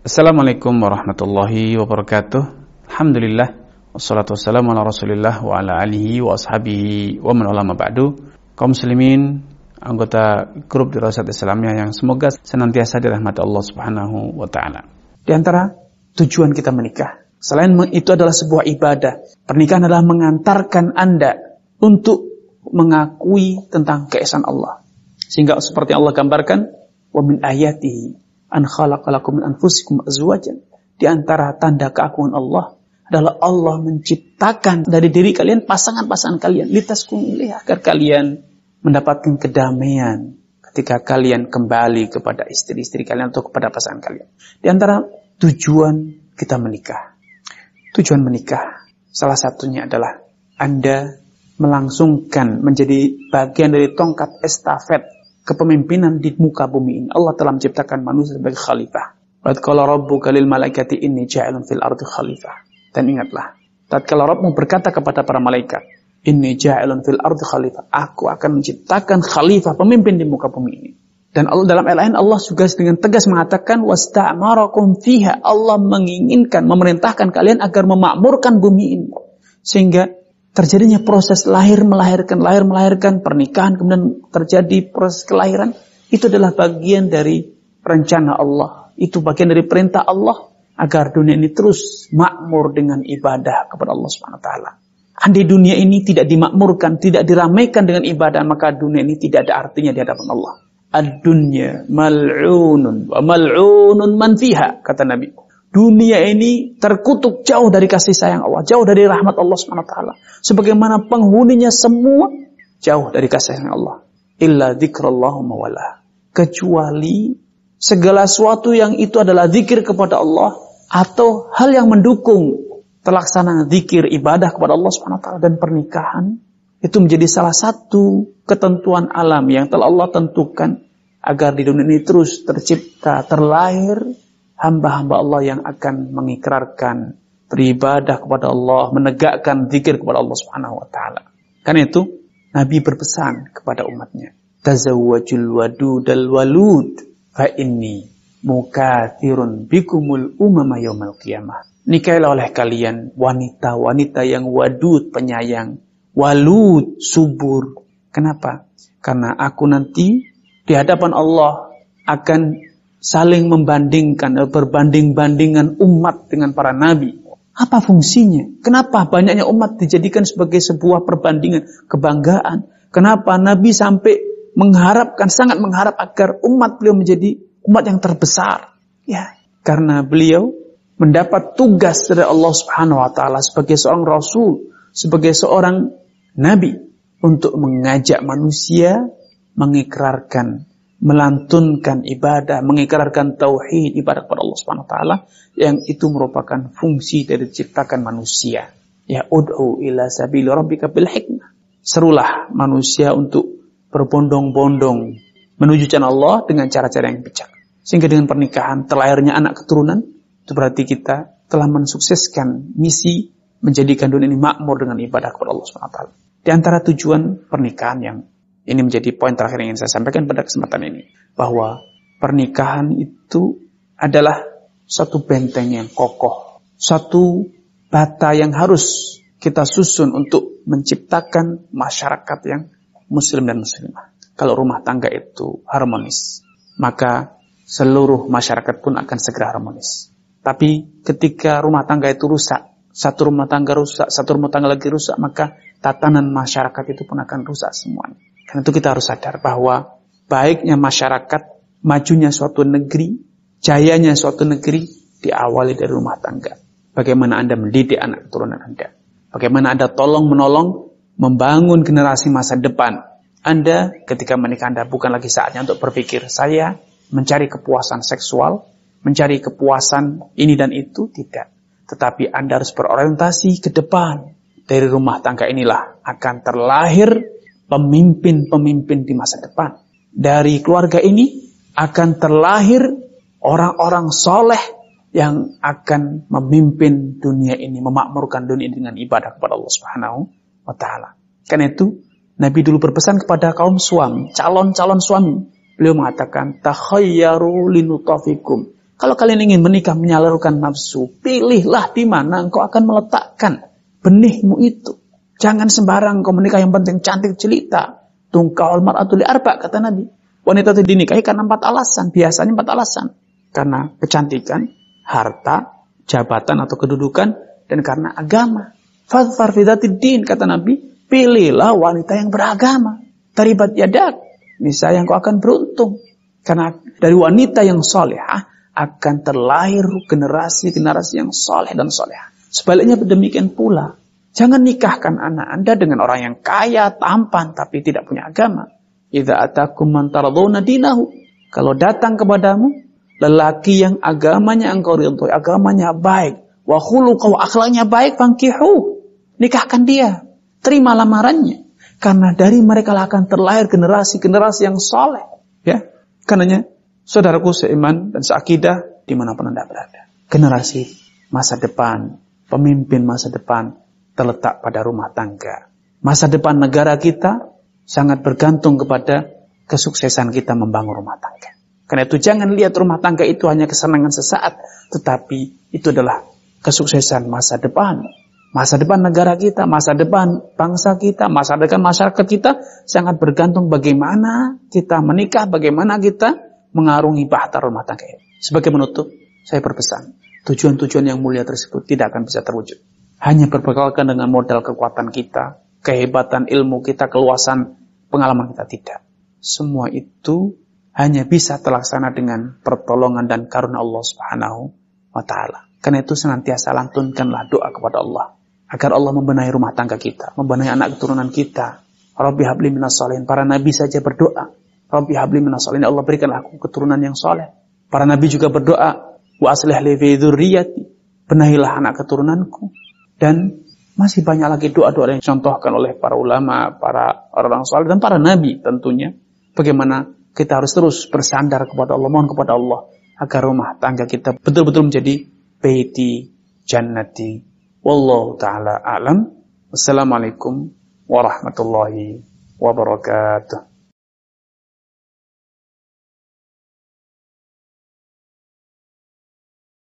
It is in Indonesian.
Assalamualaikum warahmatullahi wabarakatuh. Alhamdulillah wassalatu wassalamu ala Rasulillah wa ala alihi wa ashabihi wa man wala ma ba'du. Kaum muslimin, anggota grup Dirasat Islamiyah yang semoga senantiasa dirahmati Allah Subhanahu wa taala. Di antara tujuan kita menikah, selain itu adalah sebuah ibadah. Pernikahan adalah mengantarkan Anda untuk mengakui tentang keesaan Allah. Sehingga seperti Allah gambarkan, wa min ayatihi an khalaqalakum min anfusikum azwajan. Di antara tanda keagungan Allah adalah Allah menciptakan dari diri kalian pasangan-pasangan kalian, litaskunu ilaiha, agar kalian mendapatkan kedamaian ketika kalian kembali kepada istri-istri kalian atau kepada pasangan kalian. Di antara tujuan kita menikah, tujuan menikah salah satunya adalah Anda melangsungkan menjadi bagian dari tongkat estafet kepemimpinan di muka bumi ini. Allah telah menciptakan manusia sebagai khalifah. Wa qala rabbuka lil malaikati inni ja'ilun fil ardi khalifah. Dan ingatlah, tatkala Rabbmu berkata kepada para malaikat, inni ja'ilun fil ardi khalifah, aku akan menciptakan khalifah, pemimpin di muka bumi ini. Dan Allah dalam ayat lain Allah juga dengan tegas mengatakan wasta'marakum fiha, Allah menginginkan, memerintahkan kalian agar memakmurkan bumi ini. Sehingga terjadinya proses lahir melahirkan pernikahan, kemudian terjadi proses kelahiran, itu adalah bagian dari rencana Allah. Itu bagian dari perintah Allah agar dunia ini terus makmur dengan ibadah kepada Allah Subhanahu wa taala. Andai dunia ini tidak dimakmurkan, tidak diramaikan dengan ibadah, maka dunia ini tidak ada artinya di hadapan Allah. Ad-dunya mal'unun wa mal'unun man fiha, kata Nabi. Dunia ini terkutuk jauh dari kasih sayang Allah, jauh dari rahmat Allah Subhanahu wa taala. Sebagaimana penghuninya semua jauh dari kasih sayang Allah. Illa dzikrallahu mawala. Kecuali segala sesuatu yang itu adalah zikir kepada Allah atau hal yang mendukung terlaksanaan zikir ibadah kepada Allah Subhanahu wa taala. Dan pernikahan itu menjadi salah satu ketentuan alam yang telah Allah tentukan agar di dunia ini terus tercipta, terlahir hamba-hamba Allah yang akan mengikrarkan beribadah kepada Allah, menegakkan zikir kepada Allah Subhanahu wa taala. Karena itu Nabi berpesan kepada umatnya, tazawwajul wadudal walud fa inni mukatsirun bikumul umama yaumil qiyamah. Nikahilah oleh kalian wanita-wanita yang wadud, penyayang, walud, subur. Kenapa? Karena aku nanti di hadapan Allah akan saling membandingkan, berbanding-bandingan umat dengan para nabi. Apa fungsinya? Kenapa banyaknya umat dijadikan sebagai sebuah perbandingan, kebanggaan? Kenapa Nabi sampai mengharapkan, sangat mengharap agar umat beliau menjadi umat yang terbesar? Ya, karena beliau mendapat tugas dari Allah Subhanahu wa taala sebagai seorang rasul, sebagai seorang nabi untuk mengajak manusia mengikrarkan, melantunkan ibadah, mengikrarkan tauhid, ibadah kepada Allah Subhanahu wa taala, yang itu merupakan fungsi dari diciptakan manusia. Ya, ud'u ila sabili rabbika bil hikmah. Serulah manusia untuk berbondong-bondong menuju jalan Allah dengan cara-cara yang bijak. Sehingga dengan pernikahan terlahirnya anak keturunan, itu berarti kita telah mensukseskan misi menjadikan dunia ini makmur dengan ibadah kepada Allah Subhanahu wa taala. Di antara tujuan pernikahan yang ini menjadi poin terakhir yang ingin saya sampaikan pada kesempatan ini. Bahwa pernikahan itu adalah satu benteng yang kokoh. Satu bata yang harus kita susun untuk menciptakan masyarakat yang muslim dan muslimah. Kalau rumah tangga itu harmonis, maka seluruh masyarakat pun akan segera harmonis. Tapi ketika rumah tangga itu rusak, satu rumah tangga rusak, satu rumah tangga lagi rusak, maka tatanan masyarakat itu pun akan rusak semuanya. Karena itu kita harus sadar bahwa baiknya masyarakat, majunya suatu negeri, jayanya suatu negeri diawali dari rumah tangga. Bagaimana Anda mendidik anak keturunan Anda. Bagaimana Anda tolong-menolong membangun generasi masa depan. Anda ketika menikah Anda bukan lagi saatnya untuk berpikir, saya mencari kepuasan seksual, mencari kepuasan ini dan itu, tidak. Tetapi Anda harus berorientasi ke depan. Dari rumah tangga inilah akan terlahir pemimpin-pemimpin di masa depan. Dari keluarga ini akan terlahir orang-orang soleh yang akan memimpin dunia ini, memakmurkan dunia ini dengan ibadah kepada Allah Subhanahu wa taala. Karena itu Nabi dulu berpesan kepada kaum suami, calon-calon suami. Beliau mengatakan, takhayyaru linutafikum Kalau kalian ingin menikah menyalurkan nafsu, pilihlah di mana engkau akan meletakkan benihmu itu. Jangan sembarang engkau menikah yang penting cantik jelita. Tungkaul mar'atu li arba, kata Nabi. Wanita itu dinikahi karena 4 alasan. Biasanya 4 alasan. Karena kecantikan, harta, jabatan atau kedudukan, dan karena agama. Fadfar fidatid din, kata Nabi. Pilihlah wanita yang beragama. Taribat yadak. Misalnya engkau akan beruntung. Karena dari wanita yang solehah akan terlahir generasi-generasi yang soleh dan solehah. Sebaliknya demikian pula. Jangan nikahkan anak Anda dengan orang yang kaya, tampan, tapi tidak punya agama. Idza atakum man taradawna dinahu. Kalau datang kepadamu lelaki yang agamanya engkau ridhoi, agamanya baik, wa khuluquhu, akhlaknya baik, fankihu. Nikahkan dia. Terima lamarannya. Karena dari mereka akan terlahir generasi-generasi yang soleh. Ya. Karenanya, saudaraku seiman dan seakidah dimanapun Anda berada. Generasi masa depan, pemimpin masa depan terletak pada rumah tangga. Masa depan negara kita sangat bergantung kepada kesuksesan kita membangun rumah tangga. Karena itu jangan lihat rumah tangga itu hanya kesenangan sesaat, tetapi itu adalah kesuksesan masa depan. Masa depan negara kita, masa depan bangsa kita, masa depan masyarakat kita sangat bergantung bagaimana kita menikah, bagaimana kita mengarungi bahtera rumah tangga. Sebagai penutup, saya berpesan, tujuan-tujuan yang mulia tersebut tidak akan bisa terwujud. Hanya berbekalkan dengan modal kekuatan kita, kehebatan ilmu kita, keluasan pengalaman kita, tidak. Semua itu hanya bisa terlaksana dengan pertolongan dan karunia Allah Subhanahu wa Ta'ala. Karena itu senantiasa lantunkanlah doa kepada Allah agar Allah membenahi rumah tangga kita, membenahi anak keturunan kita. Rabbi habli minas sholihin. Para nabi saja berdoa, Rabbi habli minas sholihin, Allah berikanlah aku keturunan yang soleh. Para nabi juga berdoa, wa aslih li fi dzurriyyati, benahilah anak keturunanku. Dan masih banyak lagi doa-doa yang dicontohkan oleh para ulama, para orang soleh dan para nabi tentunya. Bagaimana kita harus terus bersandar kepada Allah, mohon kepada Allah agar rumah tangga kita betul-betul menjadi baiti jannati. Wallahu ta'ala a'lam. Wassalamualaikum warahmatullahi wabarakatuh.